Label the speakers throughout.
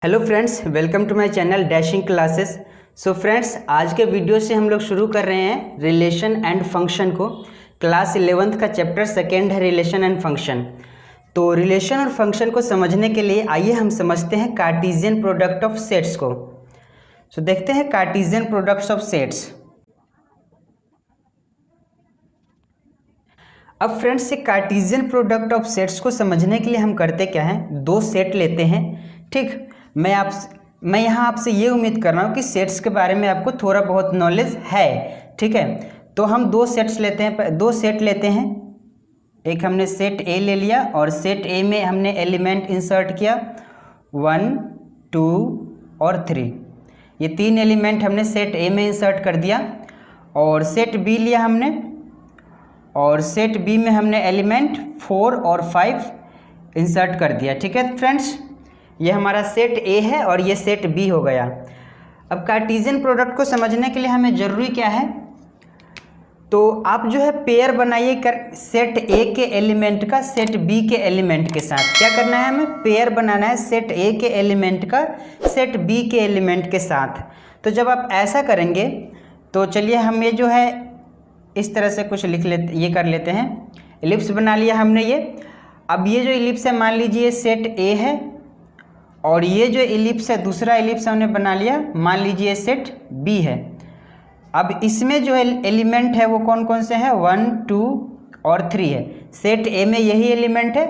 Speaker 1: Hello friends, welcome to my channel dashing classes. So friends, आज के video से हम लोग शुरू कर रहे हैं रिलेशन एंड फंक्शन को। क्लास 11th का चैप्टर सेकेंड है रिलेशन एंड फंक्शन। तो रिलेशन और फंक्शन को समझने के लिए आइए हम समझते हैं कार्टेशियन प्रोडक्ट ऑफ सेट्स को। सो देखते हैं कार्टेशियन प्रोडक्ट्स ऑफ सेट्स। अब फ्रेंड्स, ये कार्टेशियन प्रोडक्ट ऑफ सेट्स को समझने के लिए हम करते क्या हैं, दो सेट लेते हैं। ठीक, मैं यहाँ आपसे ये उम्मीद कर रहा हूँ कि सेट्स के बारे में आपको थोड़ा बहुत नॉलेज है। ठीक है, तो हम दो सेट लेते हैं। एक हमने सेट ए ले लिया और सेट ए में हमने एलिमेंट इंसर्ट किया 1, 2 और 3। ये तीन एलिमेंट हमने सेट ए में इंसर्ट कर दिया। और सेट बी लिया हमने, और सेट बी में हमने एलिमेंट 4 और 5 इंसर्ट कर दिया। ठीक है फ्रेंड्स, ये हमारा सेट ए है और ये सेट बी हो गया। अब कार्टेशियन प्रोडक्ट को समझने के लिए हमें ज़रूरी क्या है, तो आप जो है पेयर बनाइए कर सेट ए के एलिमेंट का सेट बी के एलिमेंट के साथ। क्या करना है, हमें पेयर बनाना है सेट ए के एलिमेंट का सेट बी के एलिमेंट के साथ। तो जब आप ऐसा करेंगे तो चलिए हम ये जो है इस तरह से कुछ ये कर लेते हैं। एलिप्स बना लिया हमने ये। अब ये जो एलिप्स है, मान लीजिए सेट ए है, और ये जो एलिप्स है दूसरा एलिप्स हमने बना लिया, मान लीजिए सेट बी है। अब इसमें जो एलिमेंट है वो कौन कौन से हैं, 1, 2 और 3 है। सेट ए में यही एलिमेंट है,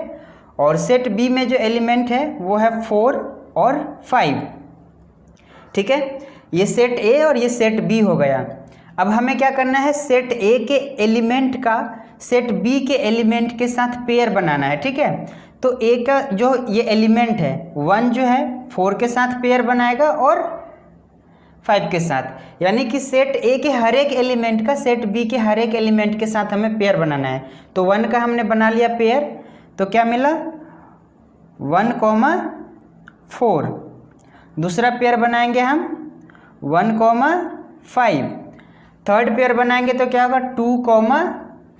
Speaker 1: और सेट बी में जो एलिमेंट है वो है 4 और 5। ठीक है, ये सेट ए और ये सेट बी हो गया। अब हमें क्या करना है, सेट ए के एलिमेंट का सेट बी के एलिमेंट के साथ पेयर बनाना है। ठीक है, तो ए का जो ये एलिमेंट है 1 जो है 4 के साथ पेयर बनाएगा और 5 के साथ, यानी कि सेट ए के हर एक एलिमेंट का सेट बी के हर एक एलिमेंट के साथ हमें पेयर बनाना है। तो 1 का हमने बना लिया पेयर, तो क्या मिला 1, 4। दूसरा पेयर बनाएंगे हम 1, 5। थर्ड पेयर बनाएंगे तो क्या होगा 2,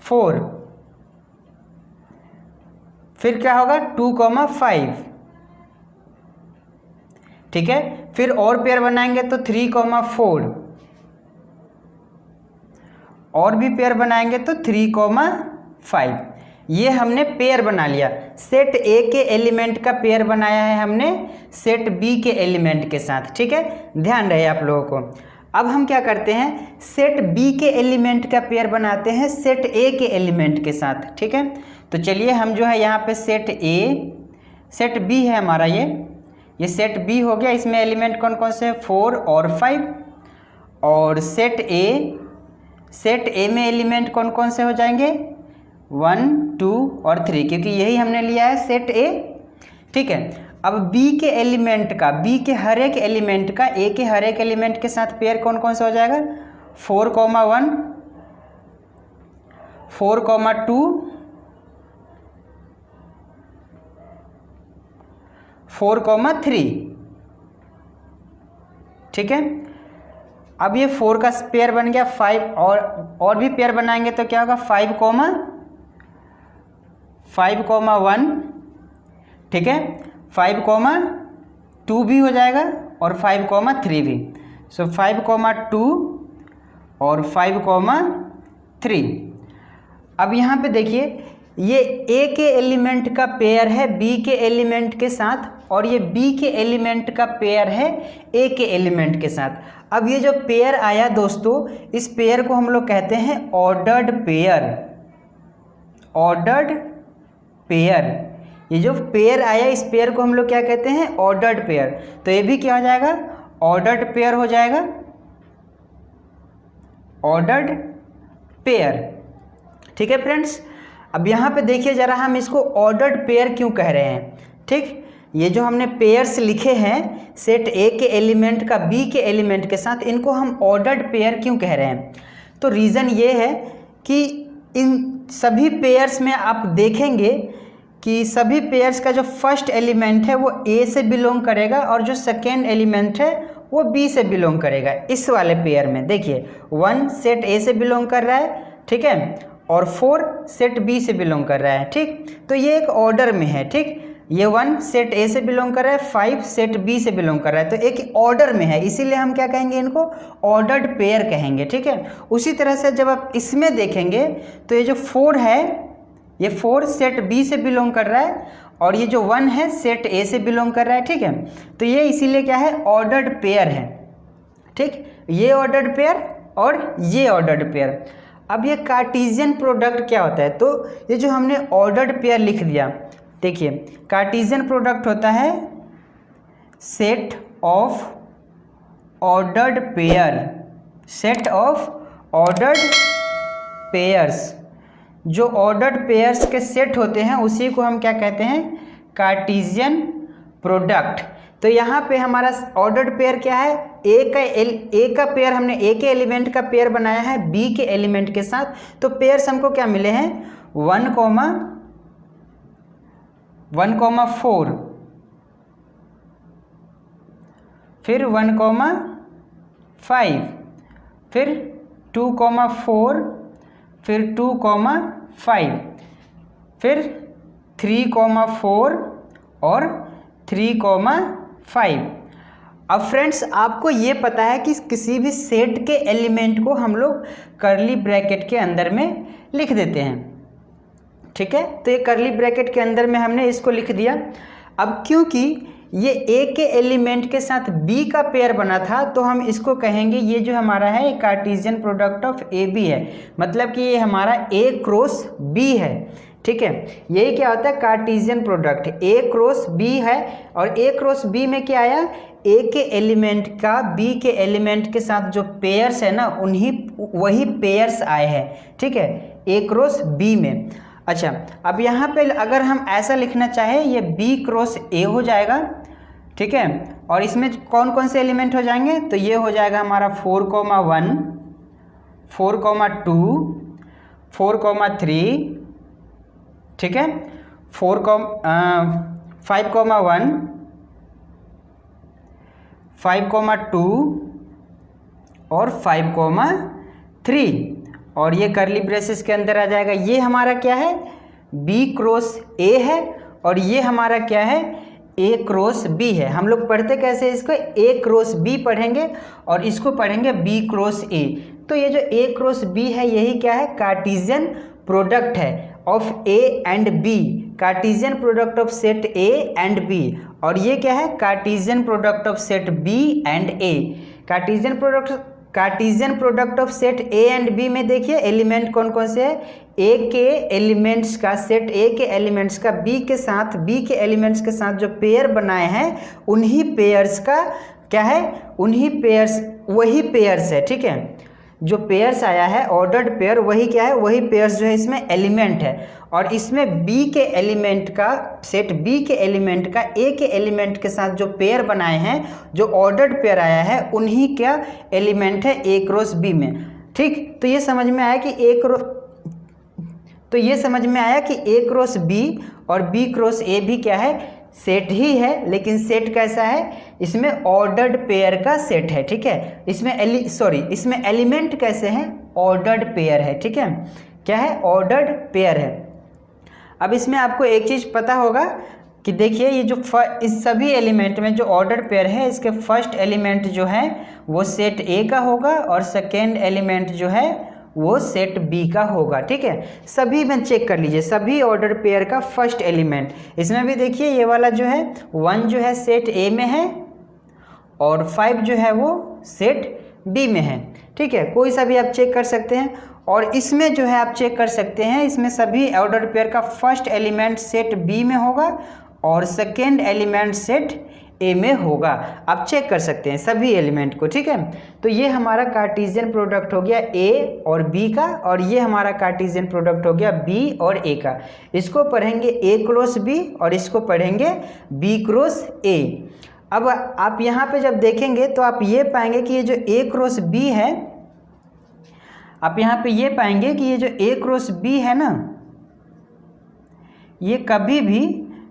Speaker 1: 4। फिर क्या होगा 2, 5। ठीक है, फिर और पेयर बनाएंगे तो 3, 4। और भी पेयर बनाएंगे तो 3, 5। ये हमने पेयर बना लिया। सेट ए के एलिमेंट का पेयर बनाया है हमने सेट बी के एलिमेंट के साथ। ठीक है, ध्यान रहे आप लोगों को। अब हम क्या करते हैं, सेट बी के एलिमेंट का पेयर बनाते हैं सेट ए के एलिमेंट के साथ। ठीक है, तो चलिए हम जो है यहाँ पे सेट ए, सेट बी है हमारा, ये सेट बी हो गया। इसमें एलिमेंट कौन कौन से हैं, 4 और 5। और सेट ए में एलिमेंट कौन कौन से हो जाएंगे, 1, 2 और 3, क्योंकि यही हमने लिया है सेट ए। ठीक है, अब बी के एलिमेंट का, बी के हर एक एलिमेंट का ए के हर एक एलिमेंट के साथ पेयर कौन कौन सा हो जाएगा, 4, 1, 4, 2, 4, 3। ठीक है, अब ये 4 का पेयर बन गया 5, और भी पेयर बनाएंगे तो क्या होगा 5, 1। ठीक है, 5, 2 भी हो जाएगा और 5, 3 भी। सो 5, 2 और 5, 3। अब यहाँ पे देखिए, ये ए के एलिमेंट का पेयर है बी के एलिमेंट के साथ, और ये बी के एलिमेंट का पेयर है ए के एलिमेंट के साथ। अब ये जो पेयर आया दोस्तों, इस पेयर को हम लोग कहते हैं ऑर्डर्ड पेयर। ऑर्डर्ड पेयर, ये जो पेयर आया इस पेयर को हम लोग क्या कहते हैं, ऑर्डर्ड पेयर। तो ये भी क्या हो जाएगा, ऑर्डर्ड पेयर हो जाएगा, ऑर्डर्ड पेयर। ठीक है फ्रेंड्स, अब यहाँ पे देखिए जरा, हम इसको ऑर्डर्ड पेयर क्यों कह रहे हैं। ठीक, ये जो हमने पेयर्स लिखे हैं सेट ए के एलिमेंट का बी के एलिमेंट के साथ, इनको हम ऑर्डर्ड पेयर क्यों कह रहे हैं। तो रीज़न ये है कि इन सभी पेयर्स में आप देखेंगे कि सभी पेयर्स का जो फर्स्ट एलिमेंट है वो ए से बिलोंग करेगा, और जो सेकेंड एलिमेंट है वो बी से बिलोंग करेगा। इस वाले पेयर में देखिए 1 सेट ए से बिलोंग कर रहा है, ठीक है, और 4 सेट बी से बिलोंग कर रहा है। ठीक, तो ये एक ऑर्डर में है। ठीक, ये 1 सेट ए से बिलोंग कर रहा है, 5 सेट बी से बिलोंग कर रहा है, तो एक ऑर्डर में है, इसीलिए हम क्या कहेंगे, इनको ऑर्डर्ड पेयर कहेंगे, ठीक है। उसी तरह से जब आप इसमें देखेंगे तो ये जो 4 है, ये 4 सेट बी से बिलोंग कर रहा है और ये जो 1 है सेट ए से बिलोंग कर रहा है, ठीक है। तो ये इसीलिए क्या है, ऑर्डर्ड पेयर है, ठीक। ये ऑर्डर्ड पेयर और ये ऑर्डर्ड पेयर। अब ये कार्टेशियन प्रोडक्ट क्या होता है, तो ये जो हमने ऑर्डर्ड पेयर लिख दिया, देखिए कार्टेशियन प्रोडक्ट होता है set of ordered pair, set of ordered pairs. जो ऑर्डर्ड पेयर्स के सेट होते हैं उसी को हम क्या कहते हैं, कार्टेशियन प्रोडक्ट। तो यहाँ पे हमारा ऑर्डर्ड पेयर क्या है, ए का पेयर, हमने ए के एलिमेंट का पेयर बनाया है बी के एलिमेंट के साथ, तो पेयर्स हमको क्या मिले हैं, 1, 1,4, फिर 1,5, फिर 2,4, फिर 2,5, फिर 3,4 और 3,5। अब फ्रेंड्स आपको ये पता है कि किसी भी सेट के एलिमेंट को हम लोग कर्ली ब्रैकेट के अंदर में लिख देते हैं, ठीक है। तो ये कर्ली ब्रैकेट के अंदर में हमने इसको लिख दिया। अब क्योंकि ये ए के एलिमेंट के साथ बी का पेयर बना था, तो हम इसको कहेंगे ये जो हमारा है Cartesian product of A B है, मतलब कि ये हमारा ए क्रॉस बी है, ठीक है। यही क्या होता है, Cartesian product, A cross B है, और ए क्रॉस बी में क्या आया, ए के एलिमेंट का बी के एलिमेंट के साथ जो पेयर्स है ना, वही पेयर्स आए हैं, ठीक है, ए क्रॉस बी में। अच्छा, अब यहाँ पे अगर हम ऐसा लिखना चाहें, ये बी क्रॉस ए हो जाएगा, ठीक है, और इसमें कौन कौन से एलिमेंट हो जाएंगे, तो ये हो जाएगा हमारा 4,1, 4,2, 4,3, ठीक है, 5,1, 5,2 और 5,3, और ये कर्ली ब्रेसेस के अंदर आ जाएगा। ये हमारा क्या है, बी क्रॉस ए है, और ये हमारा क्या है, ए क्रॉस बी है। हम लोग पढ़ते कैसे इसको, ए क्रॉस बी पढ़ेंगे और इसको पढ़ेंगे बी क्रॉस ए। तो ये जो ए क्रॉस बी है, यही क्या है, कार्टेशियन प्रोडक्ट है of A and B, Cartesian product of set A and B. और ये क्या है, Cartesian product of set B and A. Cartesian product of set A and B में देखिए एलिमेंट कौन कौन से है, ए के एलिमेंट्स का, सेट ए के एलिमेंट्स का बी के साथ, बी के एलिमेंट्स के साथ जो पेयर बनाए हैं, उन्हीं पेयर्स का क्या है, उन्हीं पेयर्स, वही पेयर्स है, ठीक है। जो पेयर्स आया है ऑर्डर्ड पेयर, वही क्या है, वही पेयर्स जो है इसमें एलिमेंट है। और इसमें बी के एलिमेंट का, सेट बी के एलिमेंट का ए के एलिमेंट के साथ जो पेयर बनाए हैं, जो ऑर्डर्ड पेयर आया है, उन्हीं क्या एलिमेंट है ए क्रॉस बी में, ठीक। तो ये समझ में आया कि ए क्रॉस बी और बी क्रॉस ए भी क्या है, सेट ही है, लेकिन सेट कैसा है, इसमें ऑर्डर्ड पेयर का सेट है, ठीक है। इसमें एलिमेंट कैसे हैं, ऑर्डर्ड पेयर है, ठीक है। क्या है, ऑर्डर्ड पेयर है। अब इसमें आपको एक चीज़ पता होगा कि देखिए ये जो इस सभी एलिमेंट में जो ऑर्डर्ड पेयर है, इसके फर्स्ट एलिमेंट जो है वो सेट ए का होगा और सेकेंड एलिमेंट जो है वो सेट बी का होगा, ठीक है। सभी में चेक कर लीजिए, सभी ऑर्डर पेयर का फर्स्ट एलिमेंट। इसमें भी देखिए ये वाला जो है 1 जो है सेट ए में है और 5 जो है वो सेट बी में है, ठीक है। कोई सा भी आप चेक कर सकते हैं। और इसमें जो है आप चेक कर सकते हैं, इसमें सभी ऑर्डर पेयर का फर्स्ट एलिमेंट सेट बी में होगा और सेकेंड एलिमेंट सेट ए में होगा। आप चेक कर सकते हैं सभी एलिमेंट को, ठीक है। तो ये हमारा कार्टेशियन प्रोडक्ट हो गया ए और बी का, और ये हमारा कार्टेशियन प्रोडक्ट हो गया बी और ए का। इसको पढ़ेंगे ए क्रॉस बी और इसको पढ़ेंगे बी क्रॉस ए। अब आप यहाँ पे जब देखेंगे तो आप ये पाएंगे कि ये जो ए क्रॉस बी है, आप यहाँ पे ये पाएंगे कि ये जो ए क्रॉस बी है ना, ये कभी भी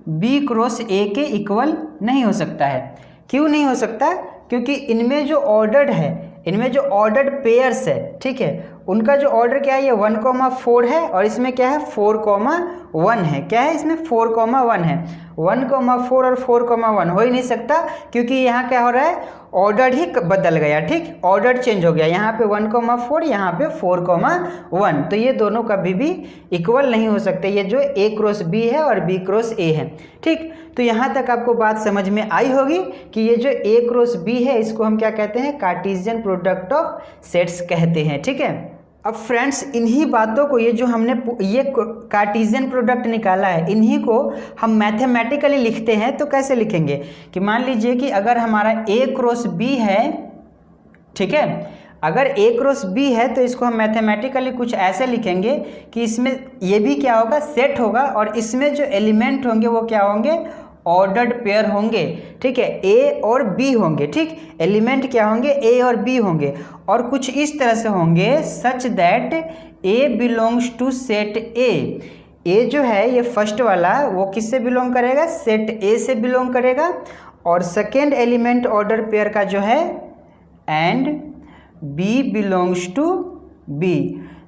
Speaker 1: बी क्रॉस ए के इक्वल नहीं हो सकता है। क्यों नहीं हो सकता? क्योंकि इनमें जो ऑर्डर्ड है, इनमें जो ऑर्डर्ड पेयर्स है, ठीक है, उनका जो ऑर्डर क्या है, ये 1,4 है और इसमें क्या है 4,1 1 है। क्या है इसमें 4,1 है। 1,4 और 4,1 हो ही नहीं सकता, क्योंकि यहाँ क्या हो रहा है, ऑर्डर ही बदल गया। ठीक, ऑर्डर चेंज हो गया, यहाँ पे 1,4, यहाँ पे 4,1। तो ये दोनों कभी भी इक्वल नहीं हो सकते, ये जो A क्रॉस B है और B क्रॉस A है। ठीक, तो यहाँ तक आपको बात समझ में आई होगी कि ये जो A क्रॉस B है इसको हम क्या कहते हैं, कार्टेशियन प्रोडक्ट ऑफ सेट्स कहते हैं। ठीक है, अब फ्रेंड्स इन्हीं बातों को, ये जो हमने ये कार्टेशियन प्रोडक्ट निकाला है, इन्हीं को हम मैथमेटिकली लिखते हैं। तो कैसे लिखेंगे कि मान लीजिए कि अगर हमारा A क्रॉस B है, ठीक है, अगर A क्रॉस B है तो इसको हम मैथमेटिकली कुछ ऐसे लिखेंगे कि इसमें ये भी क्या होगा, सेट होगा, और इसमें जो एलिमेंट होंगे वो क्या होंगे, ऑर्डर्ड पेयर होंगे। ठीक है, A और B होंगे। ठीक, एलिमेंट क्या होंगे, A और B होंगे, और कुछ इस तरह से होंगे, such that A belongs to set A जो है ये फर्स्ट वाला, वो किससे बिलोंग करेगा, सेट A से बिलोंग करेगा। और सेकेंड एलिमेंट ऑर्डर पेयर का जो है, and B belongs to B,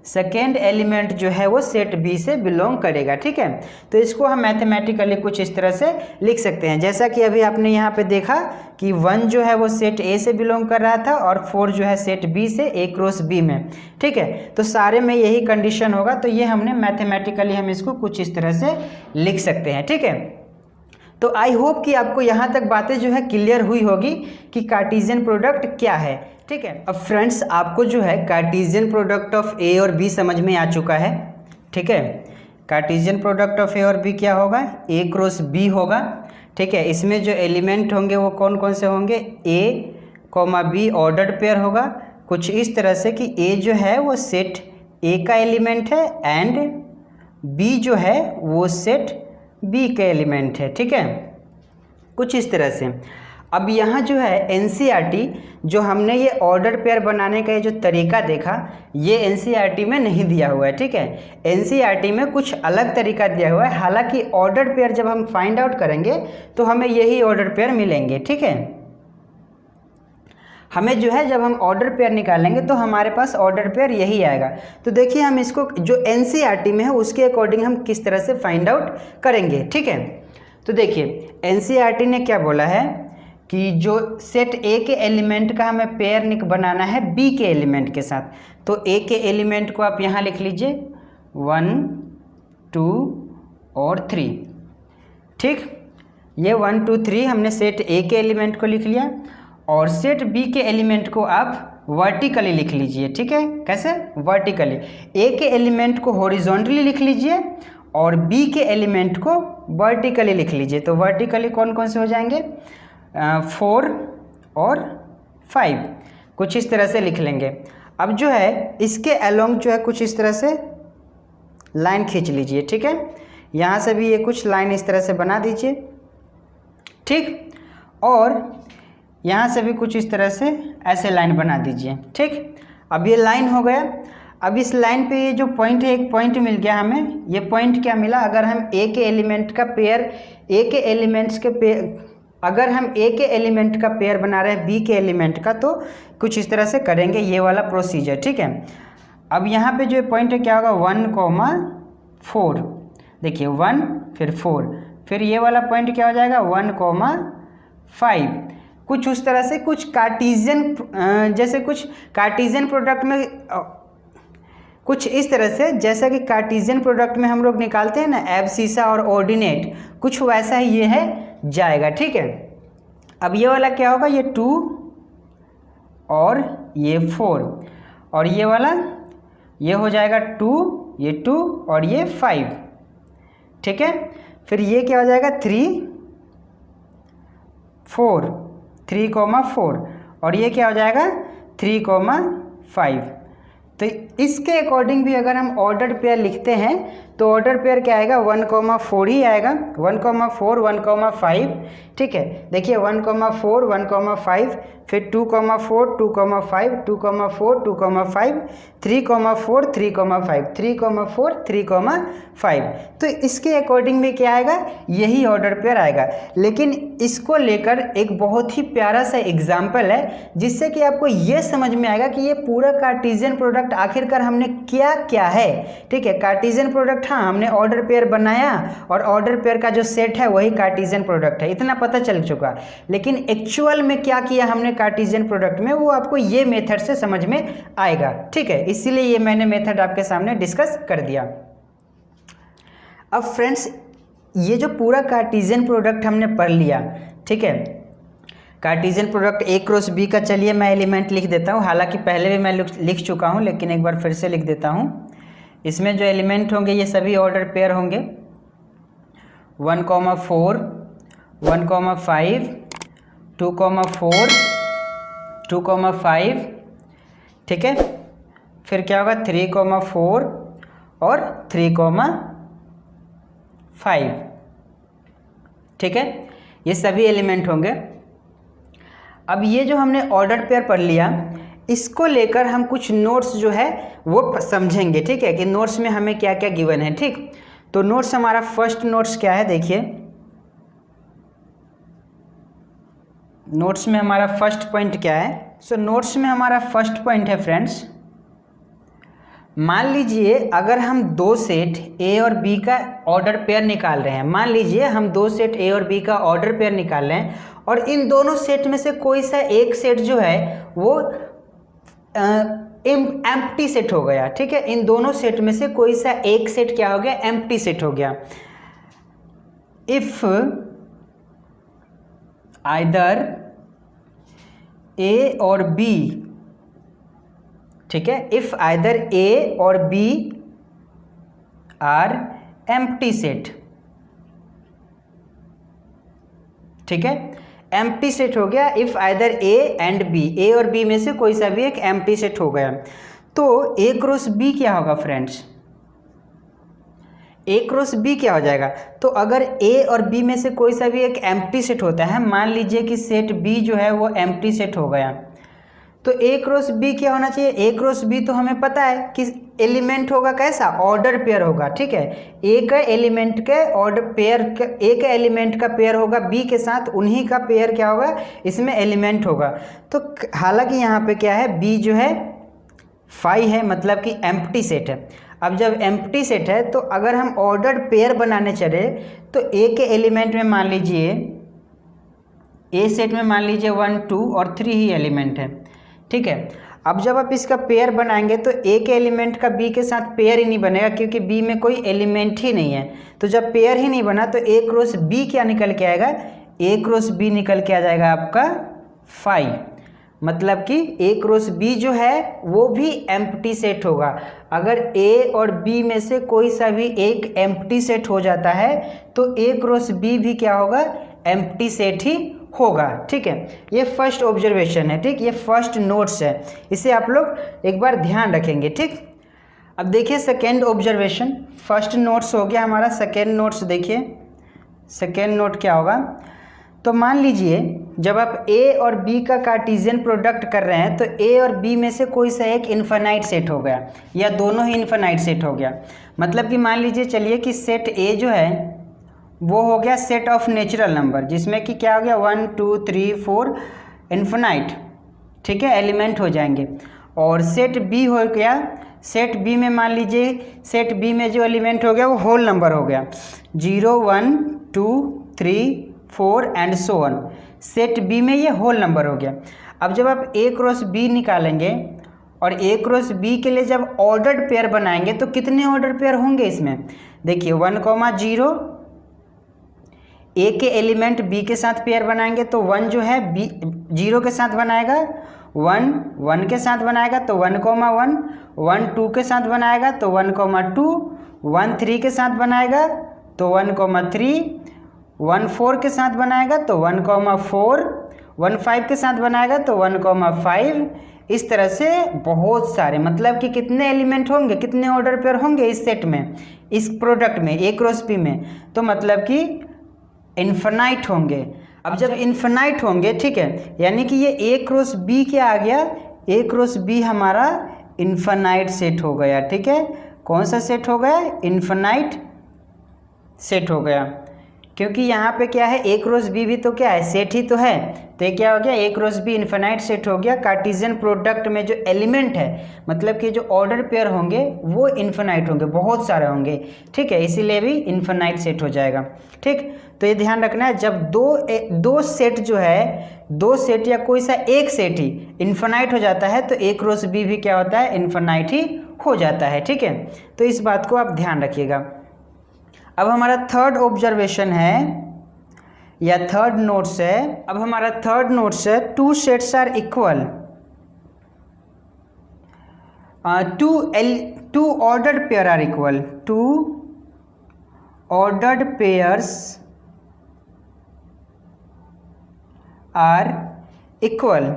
Speaker 1: second element जो है वो सेट B से बिलोंग करेगा। ठीक है, तो इसको हम मैथमेटिकली कुछ इस तरह से लिख सकते हैं, जैसा कि अभी आपने यहाँ पे देखा कि 1 जो है वो सेट A से बिलोंग कर रहा था, और 4 जो है सेट B से, A क्रॉस B में। ठीक है, तो सारे में यही कंडीशन होगा, तो ये हमने मैथमेटिकली हम इसको कुछ इस तरह से लिख सकते हैं। ठीक है, तो आई होप कि आपको यहाँ तक बातें जो है क्लियर हुई होगी कि कार्टेशियन प्रोडक्ट क्या है। ठीक है, अब फ्रेंड्स आपको जो है कार्टेशियन प्रोडक्ट ऑफ A और B समझ में आ चुका है। ठीक है, कार्टेशियन प्रोडक्ट ऑफ A और B क्या होगा, A क्रॉस B होगा। ठीक है, इसमें जो एलिमेंट होंगे वो कौन कौन से होंगे, A, B ऑर्डर्ड पेयर होगा, कुछ इस तरह से कि A जो है वो सेट A का एलिमेंट है, एंड B जो है वो सेट B का एलिमेंट है। ठीक है, कुछ इस तरह से। अब यहाँ जो है NCERT, जो हमने ये ऑर्डर पेयर बनाने का ये जो तरीका देखा, ये NCERT में नहीं दिया हुआ है। ठीक है, NCERT में कुछ अलग तरीका दिया हुआ है। हालांकि ऑर्डर पेयर जब हम फाइंड आउट करेंगे तो हमें यही ऑर्डर पेयर मिलेंगे। ठीक है, हमें जो है जब हम ऑर्डर पेयर निकालेंगे तो हमारे पास ऑर्डर पेयर यही आएगा। तो देखिए हम इसको जो NCERT में है उसके अकॉर्डिंग हम किस तरह से फाइंड आउट करेंगे। ठीक है, तो देखिए NCERT ने क्या बोला है कि जो सेट A के एलिमेंट का हमें पेयर बनाना है B के एलिमेंट के साथ। तो A के एलिमेंट को आप यहाँ लिख लीजिए 1, 2 और 3। ठीक, ये 1, 2, 3 हमने सेट A के एलिमेंट को लिख लिया, और सेट B के एलिमेंट को आप वर्टिकली लिख लीजिए। ठीक है, कैसे, वर्टिकली। A के एलिमेंट को हॉरिजॉन्टली लिख लीजिए और B के एलिमेंट को वर्टिकली लिख लीजिए। तो वर्टिकली कौन कौन से हो जाएंगे, 4 और 5, कुछ इस तरह से लिख लेंगे। अब जो है इसके अलोंग जो है कुछ इस तरह से लाइन खींच लीजिए। ठीक है, यहाँ से भी ये कुछ लाइन इस तरह से बना दीजिए। ठीक, और यहाँ से भी कुछ इस तरह से ऐसे लाइन बना दीजिए। ठीक, अब ये लाइन हो गया। अब इस लाइन पे ये जो पॉइंट है, एक पॉइंट मिल गया हमें। ये पॉइंट क्या मिला, अगर हम A के एलिमेंट का पेयर, A के एलिमेंट्स के पेयर, अगर हम A के एलिमेंट का पेयर बना रहे हैं B के एलिमेंट का, तो कुछ इस तरह से करेंगे ये वाला प्रोसीजर। ठीक है, अब यहाँ पे जो पॉइंट है क्या होगा, 1,4। देखिए 1 फिर 4, फिर ये वाला पॉइंट क्या हो जाएगा 1,5। कुछ उस तरह से, कुछ कार्टेशियन, जैसे कुछ कार्टेशियन प्रोडक्ट में कुछ इस तरह से, जैसा कि कार्टेशियन प्रोडक्ट में हम लोग निकालते हैं ना एब्सिसा और ऑर्डिनेट, कुछ वैसा ही ये है जाएगा। ठीक है, अब ये वाला क्या होगा, ये 2 और ये 4, और ये वाला ये हो जाएगा 2, ये 2 और ये 5। ठीक है, फिर ये क्या हो जाएगा 3, 4, 3,4, और ये क्या हो जाएगा 3,5। तो इसके अकॉर्डिंग भी अगर हम ऑर्डर पेयर लिखते हैं तो ऑर्डर पेयर क्या आएगा, 1,4 ही आएगा, 1,4, 1,5। ठीक है, देखिए 1,4, 1,5, फिर 2,4, 2,5, 2,4, 2,5, 3,4, 3,5, 3,4, 3,5। तो इसके अकॉर्डिंग भी क्या आएगा, यही ऑर्डर पेयर आएगा। लेकिन इसको लेकर एक बहुत ही प्यारा सा एग्जाम्पल है, जिससे कि आपको ये समझ में आएगा कि ये पूरा कार्टेशियन प्रोडक्ट आखिरकार हमने क्या क्या है। ठीक है, कार्टेशियन प्रोडक्ट हाँ हमने ऑर्डर पेयर बनाया और ऑर्डर पेयर का जो सेट है वही कार्टेशियन प्रोडक्ट है, इतना पता चल चुका। लेकिन एक्चुअल में क्या किया हमने कार्टेशियन प्रोडक्ट में, वो आपको ये मेथड से समझ में आएगा, ठीक है। इसीलिए ये मैंने मेथड आपके सामने डिस्कस कर दिया। अब फ्रेंड्स ये जो पूरा कार्टेशियन प्रोडक्ट हमने पढ़ लिया, ठीक है। Cartesian product A cross B का, चलिए मैं एलिमेंट लिख देता हूँ, हालांकि पहले भी मैं लिख चुका हूँ लेकिन एक बार फिर से लिख देता हूँ। इसमें जो एलिमेंट होंगे ये सभी ऑर्डर पेयर होंगे, 1,4, 1,5, 2,4, 2,5, ठीक है। फिर क्या होगा 3,4 और 3,5, ठीक है। ये सभी एलिमेंट होंगे। अब ये जो हमने ऑर्डर पेयर पढ़ लिया, इसको लेकर हम कुछ नोट्स जो है वो समझेंगे, ठीक है, कि नोट्स में हमें क्या क्या गिवन है, ठीक। तो नोट्स हमारा फर्स्ट नोट्स क्या है, देखिए नोट्स में हमारा फर्स्ट पॉइंट क्या है। सो नोट्स में हमारा फर्स्ट पॉइंट है फ्रेंड्स, मान लीजिए अगर हम दो सेट ए और बी का ऑर्डर पेयर निकाल रहे हैं, मान लीजिए हम दो सेट ए और बी का ऑर्डर पेयर निकाल रहे हैं और इन दोनों सेट में से कोई सा एक सेट जो है वो एम्प्टी सेट हो गया, ठीक है। इन दोनों सेट में से कोई सा एक सेट क्या हो गया, एम्प्टी सेट हो गया। इफ आइदर ए और बी, ठीक है, इफ आइदर ए और बी आर एम्प्टी सेट, ठीक है, एम्प्टी सेट हो गया। If either A and B, A और बी में से कोई सा भी एक एम्प्टी सेट हो गया, तो ए क्रॉस बी क्या होगा फ्रेंड्स, ए क्रॉस बी क्या हो जाएगा। तो अगर ए और बी में से कोई सा भी एक एम्प्टी सेट होता है, मान लीजिए कि सेट बी जो है वो एम्प्टी सेट हो गया, तो ए क्रॉस बी क्या होना चाहिए, ए क्रॉस बी तो हमें पता है कि एलिमेंट होगा कैसा, ऑर्डर पेयर होगा, ठीक है। ए का एलिमेंट के ऑर्डर पेयर, ए का एलिमेंट का पेयर होगा बी के साथ, उन्हीं का पेयर क्या होगा, इसमें एलिमेंट होगा। तो हालांकि यहाँ पे क्या है, बी जो है 5 है, मतलब कि एम्प्टी सेट है। अब जब एम्प्टी सेट है तो अगर हम ऑर्डर पेयर बनाने चले तो ए के एलिमेंट में मान लीजिए, ए सेट में मान लीजिए 1, 2 और 3 ही एलिमेंट है, ठीक है। अब जब आप इसका पेयर बनाएंगे तो ए के एलिमेंट का बी के साथ पेयर ही नहीं बनेगा, क्योंकि बी में कोई एलिमेंट ही नहीं है। तो जब पेयर ही नहीं बना तो ए क्रॉस बी क्या निकल के आएगा, ए क्रॉस बी निकल के आ जाएगा आपका 5, मतलब कि ए क्रॉस बी जो है वो भी एम्प्टी सेट होगा। अगर ए और बी में से कोई सा भी एक एम्प्टी सेट हो जाता है तो ए क्रॉस बी भी क्या होगा, एम्प्टी सेट ही होगा, ठीक है। ये फर्स्ट ऑब्जर्वेशन है, ठीक, ये फर्स्ट नोट्स है, इसे आप लोग एक बार ध्यान रखेंगे, ठीक। अब देखिए सेकेंड ऑब्जर्वेशन, फर्स्ट नोट्स हो गया हमारा, सेकेंड नोट्स देखिए, सेकेंड नोट क्या होगा। तो मान लीजिए जब आप ए और बी का कार्टेशियन प्रोडक्ट कर रहे हैं तो ए और बी में से कोई सा एक इन्फिनाइट सेट हो गया या दोनों ही इन्फिनाइट सेट हो गया। मतलब कि मान लीजिए चलिए कि सेट ए जो है वो हो गया सेट ऑफ नेचुरल नंबर, जिसमें कि क्या हो गया 1, 2, 3, 4 इन्फिनाइट, ठीक है, एलिमेंट हो जाएंगे। और सेट बी हो गया, सेट बी में मान लीजिए सेट बी में जो एलिमेंट हो गया वो होल नंबर हो गया, 0, 1, 2, 3, 4 and so on. Set B में ये होल नंबर हो गया। अब जब आप ए क्रॉस बी निकालेंगे और ए क्रॉस बी के लिए जब ऑर्डर्ड पेयर बनाएंगे तो कितने ऑर्डर पेयर होंगे इसमें, देखिए 1,0 ए के एलिमेंट बी के साथ पेयर बनाएंगे तो 1 जो है बी 0 के साथ बनाएगा, 1 1 के साथ बनाएगा तो 1,1, 1 2 के साथ बनाएगा तो 1,2, 1 3 के साथ बनाएगा तो 1,3, 1 4 के साथ बनाएगा तो 1,4, 1 5 के साथ बनाएगा तो 1,5। इस तरह से बहुत सारे, मतलब कि कितने एलिमेंट होंगे, कितने ऑर्डर पेयर होंगे इस सेट में, इस प्रोडक्ट में ए क्रॉस बी में, तो मतलब कि इन्फिनाइट होंगे। अब जब इन्फिनाइट होंगे, ठीक है, यानी कि ये ए क्रॉस बी क्या आ गया, ए क्रॉस बी हमारा इन्फिनाइट सेट हो गया, ठीक है। कौन सा सेट हो गया, इन्फिनाइट सेट हो गया, क्योंकि यहाँ पे क्या है, ए क्रॉस बी भी तो क्या है, सेट ही तो है। तो ये क्या हो गया, ए क्रॉस बी इन्फिनाइट सेट हो गया। कार्टेशियन प्रोडक्ट में जो एलिमेंट है, मतलब कि जो ऑर्डर पेयर होंगे वो इन्फिनाइट होंगे, बहुत सारे होंगे, ठीक है, इसीलिए भी इन्फिनाइट सेट हो जाएगा। ठीक, तो ये ध्यान रखना है, जब दो सेट जो है, दो सेट या कोई सा एक सेट ही इन्फिनाइट हो जाता है तो ए क्रॉस बी भी क्या होता है, इन्फिनाइट ही हो जाता है। ठीक है, तो इस बात को आप ध्यान रखिएगा। अब हमारा थर्ड ऑब्जर्वेशन है या थर्ड नोट्स है, अब हमारा थर्ड नोट्स है, two sets are equal, two ordered pair are equal, two ordered pairs are equal,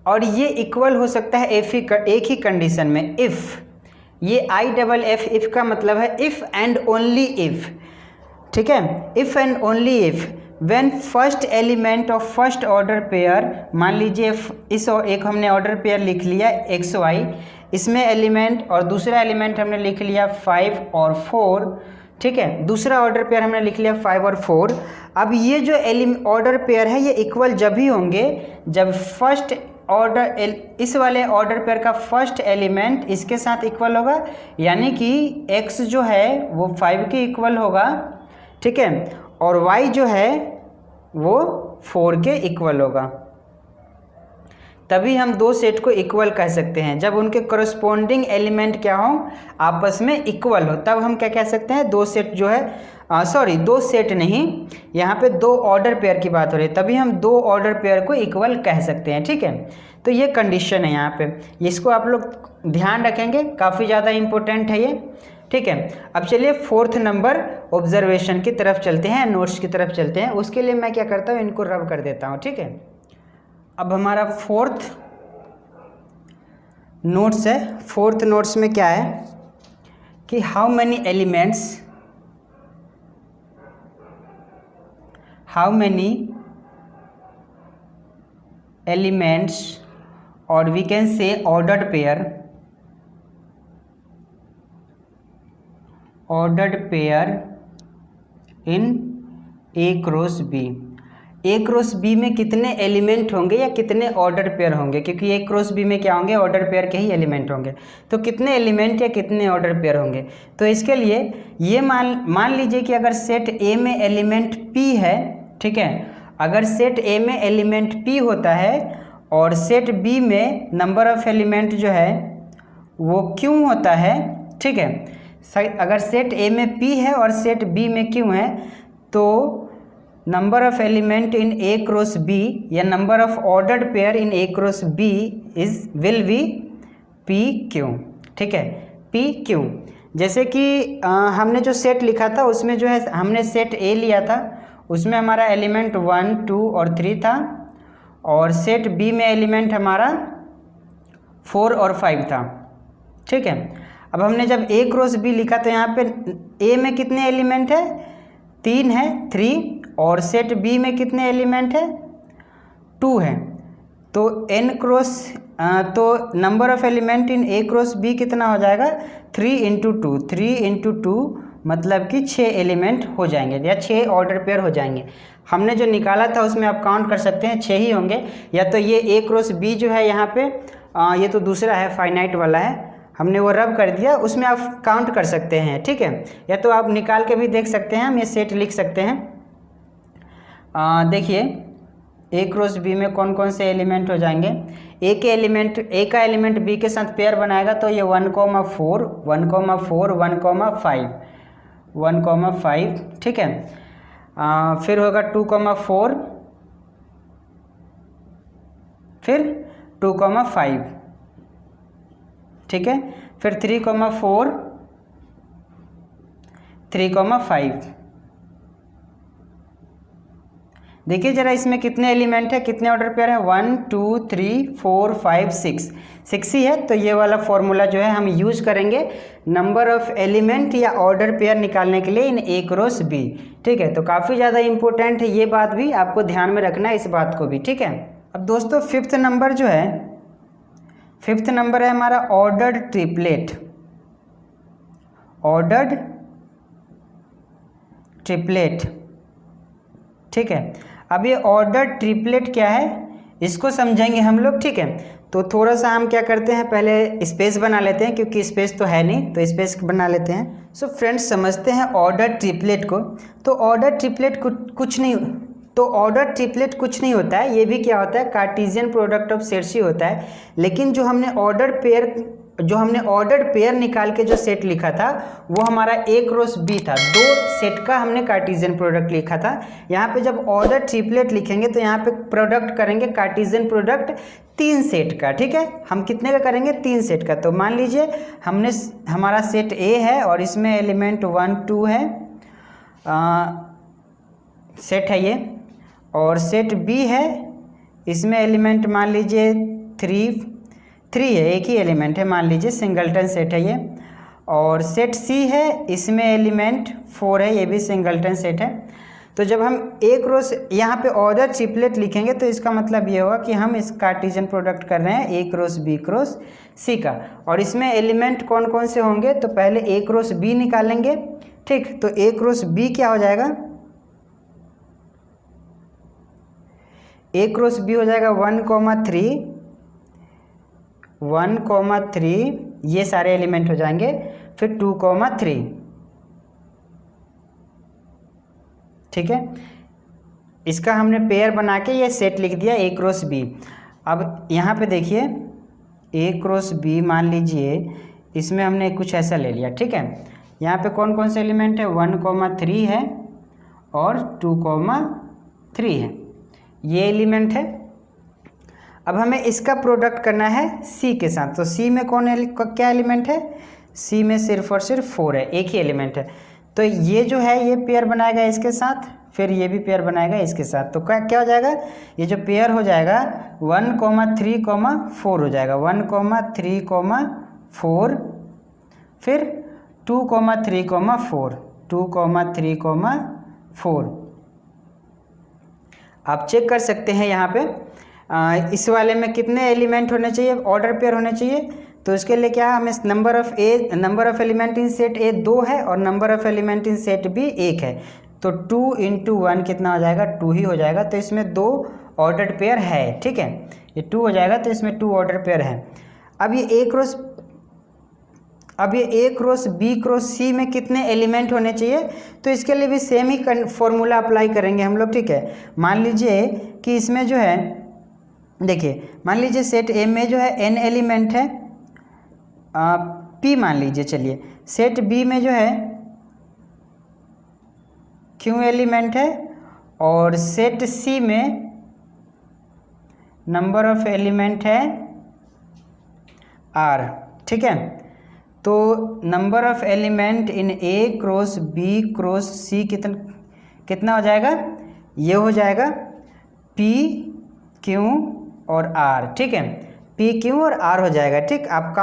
Speaker 1: और ये इक्वल हो सकता है एक ही कंडीशन में, इफ़, ये आई डबल एफ इफ़ का मतलब है इफ़ एंड ओनली इफ़, ठीक है, if and only if when first element of first order pair, मान लीजिए इस एक हमने ऑर्डर पेयर लिख लिया एक्स वाई, इसमें एलिमेंट और दूसरा एलिमेंट हमने लिख लिया 5 और 4, ठीक है, दूसरा ऑर्डर पेयर हमने लिख लिया 5 और 4। अब ये जो ऑर्डर पेयर है ये इक्वल जब ही होंगे जब फर्स्ट ऑर्डर इस वाले ऑर्डर पेयर का फर्स्ट एलिमेंट इसके साथ इक्वल होगा, यानी कि x जो है वो 5 के इक्वल होगा, ठीक है, और y जो है वो 4 के इक्वल होगा। तभी हम दो सेट को इक्वल कह सकते हैं, जब उनके करस्पॉन्डिंग एलिमेंट क्या हो, आपस में इक्वल हो, तब हम क्या कह सकते हैं, दो सेट जो है दो सेट नहीं, यहाँ पे दो ऑर्डर पेयर की बात हो रही है, तभी हम दो ऑर्डर पेयर को इक्वल कह सकते हैं। ठीक है, तो ये कंडीशन है यहाँ पे, इसको आप लोग ध्यान रखेंगे, काफ़ी ज़्यादा इम्पोर्टेंट है ये। ठीक है, अब चलिए फोर्थ नंबर ऑब्जर्वेशन की तरफ चलते हैं, नोट्स की तरफ चलते हैं। उसके लिए मैं क्या करता हूँ, इनको रब कर देता हूँ। ठीक है, अब हमारा फोर्थ नोट्स है, फोर्थ नोट्स में क्या है कि हाउ मैनी एलिमेंट्स और we can say ordered pair in A cross B, A cross B में कितने एलिमेंट होंगे या कितने ऑर्डर पेयर होंगे, क्योंकि ए क्रॉस बी में क्या होंगे, ऑर्डर पेयर के ही एलिमेंट होंगे, तो कितने एलिमेंट या कितने ऑर्डर पेयर होंगे। तो इसके लिए ये मान लीजिए कि अगर सेट ए में एलिमेंट पी है, ठीक है, अगर सेट ए में एलिमेंट पी होता है और सेट बी में नंबर ऑफ एलिमेंट जो है वो क्यों होता है, ठीक है, अगर सेट ए में पी है और सेट बी में क्यों है, तो number of element in A cross B या number of ordered pair in A cross B will be P Q. ठीक है, पी क्यू, जैसे कि हमने जो सेट लिखा था उसमें जो है हमने सेट ए लिया था, उसमें हमारा एलिमेंट 1, 2 और 3 था, और सेट बी में एलिमेंट हमारा 4 और 5 था। ठीक है, अब हमने जब ए क्रॉस बी लिखा तो यहाँ पे ए में कितने एलिमेंट है, 3 है, 3, और सेट बी में कितने एलिमेंट है, 2 है, तो n क्रॉस तो number of element in A cross B कितना हो जाएगा, 3 इंटू 2, 3 इंटू 2 मतलब कि 6 एलिमेंट हो जाएंगे या 6 ऑर्डर पेयर हो जाएंगे। हमने जो निकाला था उसमें आप काउंट कर सकते हैं 6 ही होंगे, या तो ये ए क्रॉस बी जो है यहाँ पे ये तो दूसरा है फाइनाइट वाला है, हमने वो रब कर दिया, उसमें आप काउंट कर सकते हैं। ठीक है, या तो आप निकाल के भी देख सकते हैं, हम ये सेट लिख सकते हैं। देखिए ए क्रॉस बी में कौन कौन से एलिमेंट हो जाएंगे, ए का एलिमेंट बी के साथ पेयर बनाएगा तो ये 1,4, 1,4, 1,5, ठीक है, फिर होगा 2,4, फिर 2,5, ठीक है, फिर 3,4, 3,5। देखिए जरा इसमें कितने एलिमेंट है, कितने ऑर्डर पेयर है, 1, 2, 3, 4, 5, 6 ही है, तो ये वाला फॉर्मूला जो है हम यूज करेंगे नंबर ऑफ एलिमेंट या ऑर्डर पेयर निकालने के लिए इन ए क्रॉस बी। ठीक है, तो काफ़ी ज़्यादा इंपॉर्टेंट है, ये बात भी आपको ध्यान में रखना है, इस बात को भी। ठीक है, अब दोस्तों फिफ्थ नंबर जो है, फिफ्थ नंबर है हमारा ऑर्डर्ड ट्रिपलेट, ऑर्डर्ड ट्रिपलेट, ठीक है। अब ये ऑर्डर ट्रिपलेट क्या है इसको समझेंगे हम लोग, ठीक है। तो थोड़ा सा हम क्या करते हैं, पहले स्पेस बना लेते हैं क्योंकि स्पेस तो है नहीं, तो स्पेस बना लेते हैं। सो फ्रेंड्स समझते हैं ऑर्डर ट्रिपलेट को। तो ऑर्डर ट्रिपलेट कुछ नहीं होता है, ये भी क्या होता है, कार्टेशियन प्रोडक्ट ऑफ सेट्स ही होता है। लेकिन जो हमने ऑर्डर पेयर निकाल के जो सेट लिखा था वो हमारा A क्रॉस B था, 2 सेट का हमने कार्टेशियन प्रोडक्ट लिखा था। यहाँ पे जब ऑर्डर ट्रिपलेट लिखेंगे तो यहाँ पे प्रोडक्ट करेंगे कार्टेशियन प्रोडक्ट 3 सेट का, ठीक है। हम कितने का करेंगे, 3 सेट का। तो मान लीजिए हमारा सेट A है और इसमें एलिमेंट 1 2 है, सेट है ये, और सेट B है, इसमें एलिमेंट मान लीजिए 3 है, एक ही एलिमेंट है, मान लीजिए सिंगलटन सेट है ये। और सेट C है, इसमें एलिमेंट 4 है, ये भी सिंगलटन सेट है। तो जब हम A क्रॉस यहाँ पे ऑर्डर ट्रिपलेट लिखेंगे तो इसका मतलब ये होगा कि हम इस कार्टेशियन प्रोडक्ट कर रहे हैं A cross B cross C का। और इसमें एलिमेंट कौन कौन से होंगे, तो पहले A क्रॉस B निकालेंगे, ठीक। तो A क्रॉस B क्या हो जाएगा, A क्रॉस B हो जाएगा 1,3, ये सारे एलिमेंट हो जाएंगे। फिर 2,3, ठीक है। इसका हमने पेयर बना के ये सेट लिख दिया A क्रॉस B। अब यहाँ पे देखिए A क्रॉस B मान लीजिए इसमें हमने कुछ ऐसा ले लिया, ठीक है। यहाँ पे कौन कौन से एलिमेंट है, 1,3 है और 2,3 है, ये एलिमेंट है। अब हमें इसका प्रोडक्ट करना है C के साथ। तो C में क्या एलिमेंट है, C में सिर्फ और सिर्फ 4 है, एक ही एलिमेंट है। तो ये जो है ये पेयर बनाएगा इसके साथ, फिर ये भी पेयर बनाएगा इसके साथ। तो क्या हो जाएगा, ये जो पेयर हो जाएगा 1,3,4 हो जाएगा, 1,3,4, फिर 2,3,4। आप चेक कर सकते हैं यहाँ पे इस वाले में कितने एलिमेंट होने चाहिए, ऑर्डर पेयर होने चाहिए। तो इसके लिए क्या है, हमें number of element in set A 2 है और number of element in set B 1 है। तो 2 × 1 कितना हो जाएगा, 2 ही हो जाएगा। तो इसमें 2 ऑर्डर पेयर है, ठीक है, ये 2 हो जाएगा। तो इसमें 2 ऑर्डर पेयर है। अब ये A cross B cross C में कितने एलिमेंट होने चाहिए, तो इसके लिए भी सेम ही फॉर्मूला अप्लाई करेंगे हम लोग, ठीक है। मान लीजिए कि इसमें जो है, देखिए मान लीजिए सेट A में जो है n एलिमेंट है, P मान लीजिए, चलिए। सेट B में जो है Q एलिमेंट है और सेट C में नंबर ऑफ एलिमेंट है R, ठीक है। तो number of element in A cross B cross C कितना हो जाएगा, ये हो जाएगा P Q और R, ठीक है। P Q और R हो जाएगा, ठीक। आप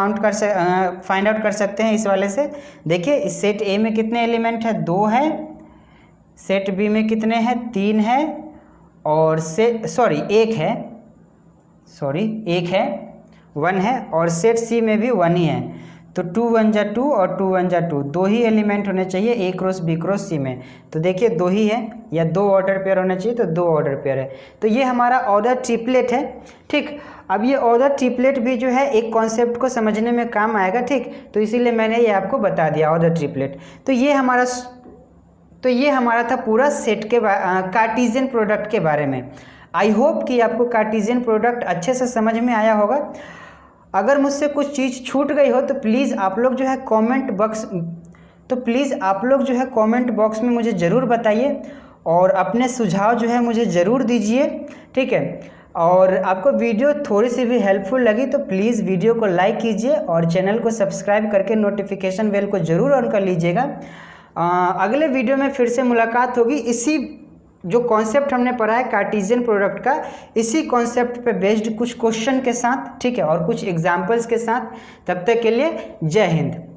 Speaker 1: फाइंड आउट कर सकते हैं इस वाले से। देखिए इस सेट A में कितने एलिमेंट है, 2 है, सेट B में कितने हैं, 3 है, और एक है, 1 है, और सेट C में भी 1 ही है। तो 2 1 जा 2 और 2 1 जा 2, 2 ही एलिमेंट होने चाहिए A cross B cross C में। तो देखिए 2 ही है, या 2 ऑर्डर पेयर होने चाहिए, तो 2 ऑर्डर पेयर है। तो ये हमारा ऑर्डर ट्रिपलेट है, ठीक। अब ये ऑर्डर ट्रिपलेट भी जो है एक कॉन्सेप्ट को समझने में काम आएगा, ठीक। तो इसीलिए मैंने ये आपको बता दिया ऑर्डर ट्रिपलेट। तो ये हमारा था पूरा सेट के कार्टेशियन प्रोडक्ट के बारे में। आई होप कि आपको कार्टेशियन प्रोडक्ट अच्छे से समझ में आया होगा। अगर मुझसे कुछ चीज़ छूट गई हो तो प्लीज़ आप लोग जो है कमेंट बॉक्स में मुझे ज़रूर बताइए और अपने सुझाव जो है मुझे ज़रूर दीजिए, ठीक है। और आपको वीडियो थोड़ी सी भी हेल्पफुल लगी तो प्लीज़ वीडियो को लाइक कीजिए और चैनल को सब्सक्राइब करके नोटिफिकेशन बेल को ज़रूर ऑन कर लीजिएगा। अगले वीडियो में फिर से मुलाकात होगी, इसी जो कॉन्सेप्ट हमने पढ़ा है कार्टेशियन प्रोडक्ट का, इसी कॉन्सेप्ट पे बेस्ड कुछ क्वेश्चन के साथ, ठीक है, और कुछ एग्जाम्पल्स के साथ। तब तक के लिए जय हिंद।